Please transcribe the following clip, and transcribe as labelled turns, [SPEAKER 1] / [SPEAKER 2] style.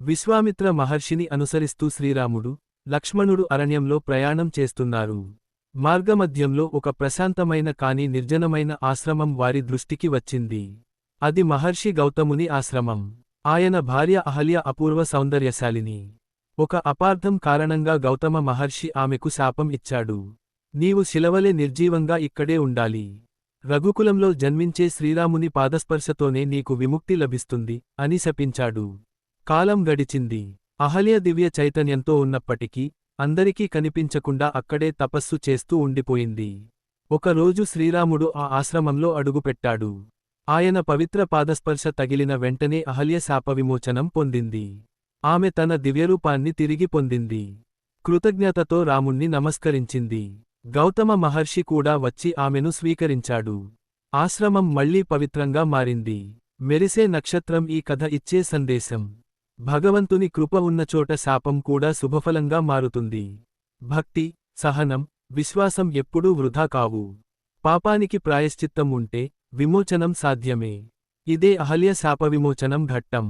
[SPEAKER 1] విశ్వామిత్ర మహర్షిని అనుసరిస్తూ శ్రీరాముడు, లక్ష్మణుడు అరణ్యంలో ప్రయాణం చేస్తున్నారు. మార్గమధ్యంలో ఒక ప్రశాంతమైన కాని నిర్జనమైన ఆశ్రమం వారి దృష్టికి వచ్చింది. అది మహర్షి గౌతముని ఆశ్రమం. ఆయన భార్య అహల్య అపూర్వ సౌందర్యశాలిని. ఒక అపార్థం కారణంగా గౌతమ మహర్షి ఆమెకు శాపం ఇచ్చాడు. నీవు శిలవలే నిర్జీవంగా ఇక్కడే ఉండాలి. రఘుకులంలో జన్మించే శ్రీరాముని పాదస్పర్శతోనే నీకు విముక్తి లభిస్తుంది అని శపించాడు. కాలం గడిచింది. అహల్య దివ్య చైతన్యంతో ఉన్నప్పటికీ అందరికీ కనిపించకుండా అక్కడే తపస్సు చేస్తూ ఉండిపోయింది. ఒకరోజు శ్రీరాముడు ఆ ఆశ్రమంలో అడుగుపెట్టాడు. ఆయన పవిత్ర పాదస్పర్శ తగిలిన వెంటనే అహల్య శాపవిమోచనం పొందింది. ఆమె తన దివ్యరూపాన్ని తిరిగి పొందింది. కృతజ్ఞతతో రాముణ్ణి నమస్కరించింది. గౌతమ మహర్షి కూడా వచ్చి ఆమెను స్వీకరించాడు. ఆశ్రమం మళ్లీ పవిత్రంగా మారింది. మెరిసే నక్షత్రం ఈ కథ ఇచ్చే సందేశం: భగవంతుని కృప ఉన్నచోట శాపం కూడా శుభఫలంగా మారుతుంది. భక్తి, సహనం, విశ్వాసం ఎప్పుడూ వృధా కావు. పాపానికి ప్రాయశ్చిత్తం ఉంటే విమోచనం సాధ్యమే. ఇదే అహల్య శాపవిమోచనం ఘట్టం.